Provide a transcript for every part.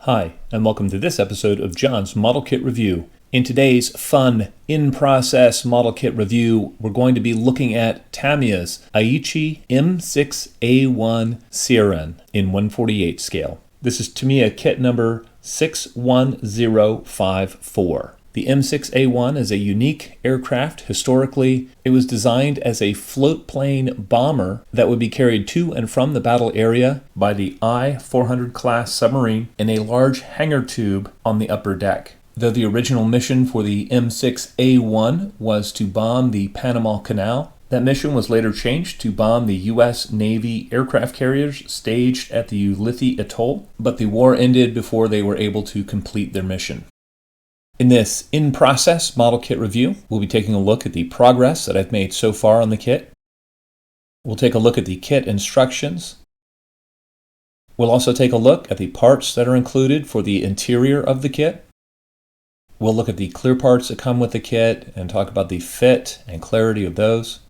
Hi, and welcome to this episode of John's Model Kit Review. In today's fun, in-process model kit review, we're going to be looking at Tamiya's Aichi M6A1 Seiran in 1/48 scale. This is Tamiya kit number 61054. The M6A1 is a unique aircraft. Historically, it was designed as a float plane bomber that would be carried to and from the battle area by the I-400 class submarine in a large hangar tube on the upper deck. Though the original mission for the M6A1 was to bomb the Panama Canal, that mission was later changed to bomb the U.S. Navy aircraft carriers staged at the Ulithi Atoll, but the war ended before they were able to complete their mission. In this in-process model kit review, we'll be taking a look at the progress that I've made so far on the kit. We'll take a look at the kit instructions. We'll also take a look at the parts that are included for the interior of the kit. We'll look at the clear parts that come with the kit and talk about the fit and clarity of those.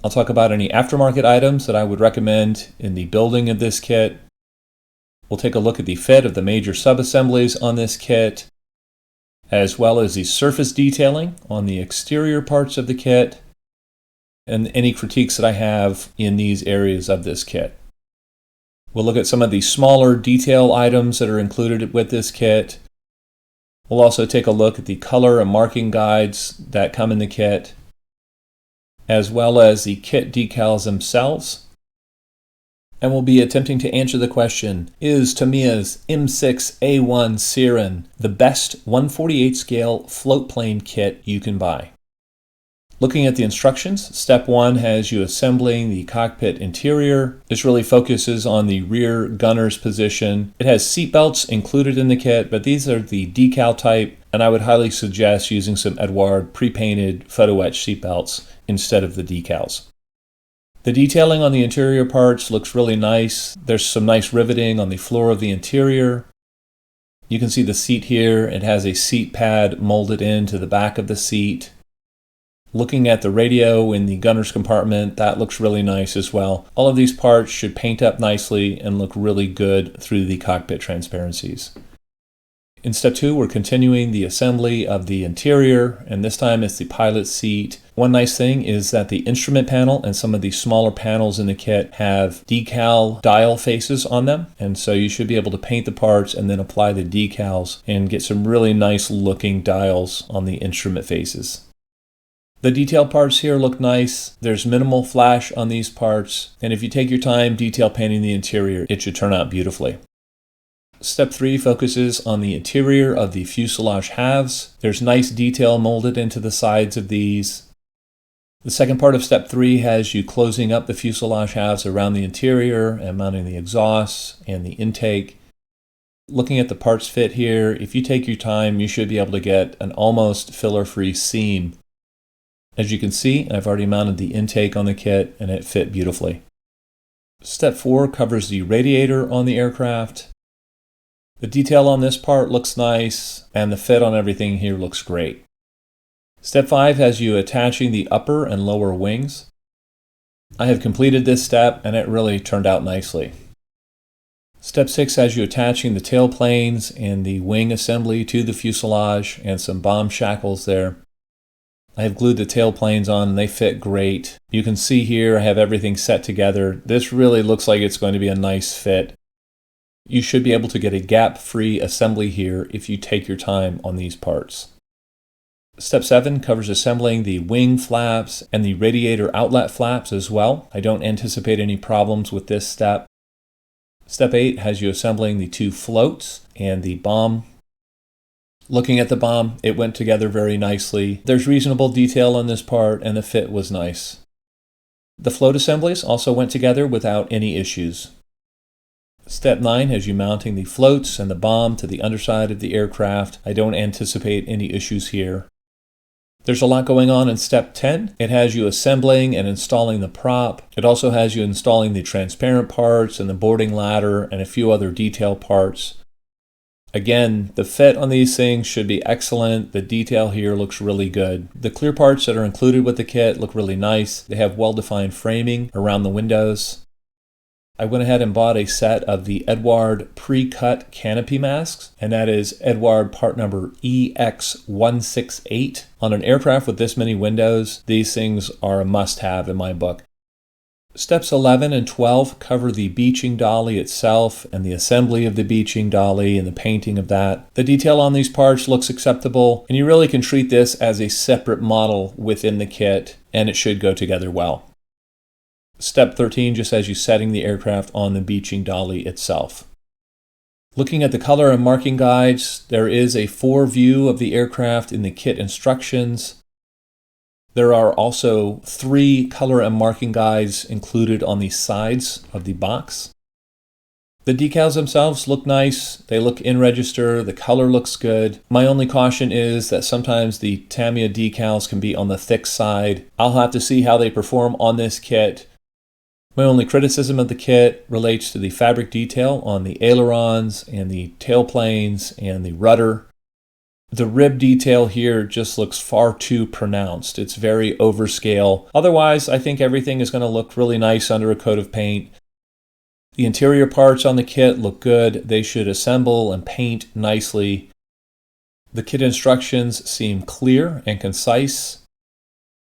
I'll talk about any aftermarket items that I would recommend in the building of this kit. We'll take a look at the fit of the major sub-assemblies on this kit, as well as the surface detailing on the exterior parts of the kit, and any critiques that I have in these areas of this kit. We'll look at some of the smaller detail items that are included with this kit. We'll also take a look at the color and marking guides that come in the kit, as well as the kit decals themselves. And we'll be attempting to answer the question, is Tamiya's M6A1 Seiran the best 1/48 scale float plane kit you can buy? Looking at the instructions, step 1 has you assembling the cockpit interior. This really focuses on the rear gunner's position. It has seat belts included in the kit, but these are the decal type, and I would highly suggest using some Edouard pre-painted photo etch seat belts instead of the decals. The detailing on the interior parts looks really nice. There's some nice riveting on the floor of the interior. You can see the seat here. It has a seat pad molded into the back of the seat. Looking at the radio in the gunner's compartment, that looks really nice as well. All of these parts should paint up nicely and look really good through the cockpit transparencies. In step 2, we're continuing the assembly of the interior, and this time it's the pilot seat. One nice thing is that the instrument panel and some of the smaller panels in the kit have decal dial faces on them, and so you should be able to paint the parts and then apply the decals and get some really nice looking dials on the instrument faces. The detail parts here look nice. There's minimal flash on these parts, and if you take your time detail painting the interior, it should turn out beautifully. Step 3 focuses on the interior of the fuselage halves. There's nice detail molded into the sides of these. The second part of step 3 has you closing up the fuselage halves around the interior and mounting the exhausts and the intake. Looking at the parts fit here, if you take your time, you should be able to get an almost filler-free seam. As you can see, I've already mounted the intake on the kit and it fit beautifully. Step 4 covers the radiator on the aircraft. The detail on this part looks nice, and the fit on everything here looks great. Step 5 has you attaching the upper and lower wings. I have completed this step, and it really turned out nicely. Step 6 has you attaching the tail planes and the wing assembly to the fuselage and some bomb shackles there. I have glued the tail planes on, and they fit great. You can see here I have everything set together. This really looks like it's going to be a nice fit. You should be able to get a gap-free assembly here if you take your time on these parts. Step 7 covers assembling the wing flaps and the radiator outlet flaps as well. I don't anticipate any problems with this step. Step 8 has you assembling the 2 floats and the bomb. Looking at the bomb, it went together very nicely. There's reasonable detail on this part, and the fit was nice. The float assemblies also went together without any issues. Step 9 has you mounting the floats and the bomb to the underside of the aircraft. I don't anticipate any issues here. There's a lot going on in step 10. It has you assembling and installing the prop. It also has you installing the transparent parts and the boarding ladder and a few other detail parts. Again, the fit on these things should be excellent. The detail here looks really good. The clear parts that are included with the kit look really nice. They have well-defined framing around the windows. I went ahead and bought a set of the Eduard pre-cut canopy masks, and that is Eduard part number EX168. On an aircraft with this many windows, these things are a must-have in my book. Steps 11 and 12 cover the beaching dolly itself and the assembly of the beaching dolly and the painting of that. The detail on these parts looks acceptable, and you really can treat this as a separate model within the kit, and it should go together well. Step 13 just has you setting the aircraft on the beaching dolly itself. Looking at the color and marking guides, there is a fore-view of the aircraft in the kit instructions. There are also 3 color and marking guides included on the sides of the box. The decals themselves look nice. They look in register. The color looks good. My only caution is that sometimes the Tamiya decals can be on the thick side. I'll have to see how they perform on this kit. My only criticism of the kit relates to the fabric detail on the ailerons and the tailplanes and the rudder. The rib detail here just looks far too pronounced. It's very overscale. Otherwise, I think everything is going to look really nice under a coat of paint. The interior parts on the kit look good. They should assemble and paint nicely. The kit instructions seem clear and concise.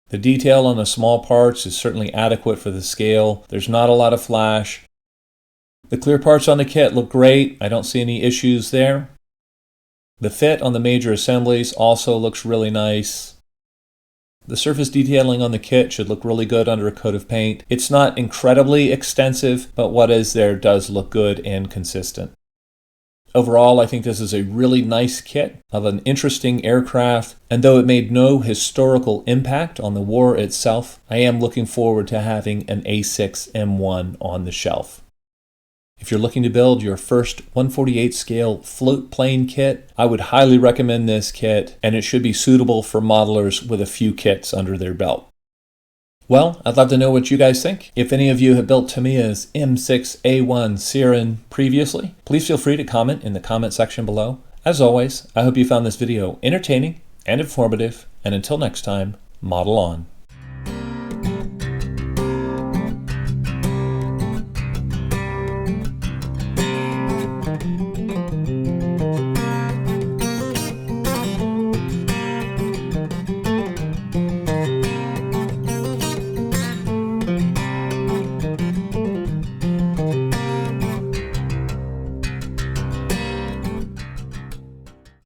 The detail on the small parts is certainly adequate for the scale. There's not a lot of flash. The clear parts on the kit look great. I don't see any issues there. The fit on the major assemblies also looks really nice. The surface detailing on the kit should look really good under a coat of paint. It's not incredibly extensive, but what is there does look good and consistent. Overall, I think this is a really nice kit of an interesting aircraft, and though it made no historical impact on the war itself, I am looking forward to having an A6 M1 on the shelf. If you're looking to build your first 1/48 scale float plane kit, I would highly recommend this kit, and it should be suitable for modelers with a few kits under their belt. Well, I'd love to know what you guys think. If any of you have built Tamiya's M6A1 Seiran previously, please feel free to comment in the comment section below. As always, I hope you found this video entertaining and informative, and until next time, model on.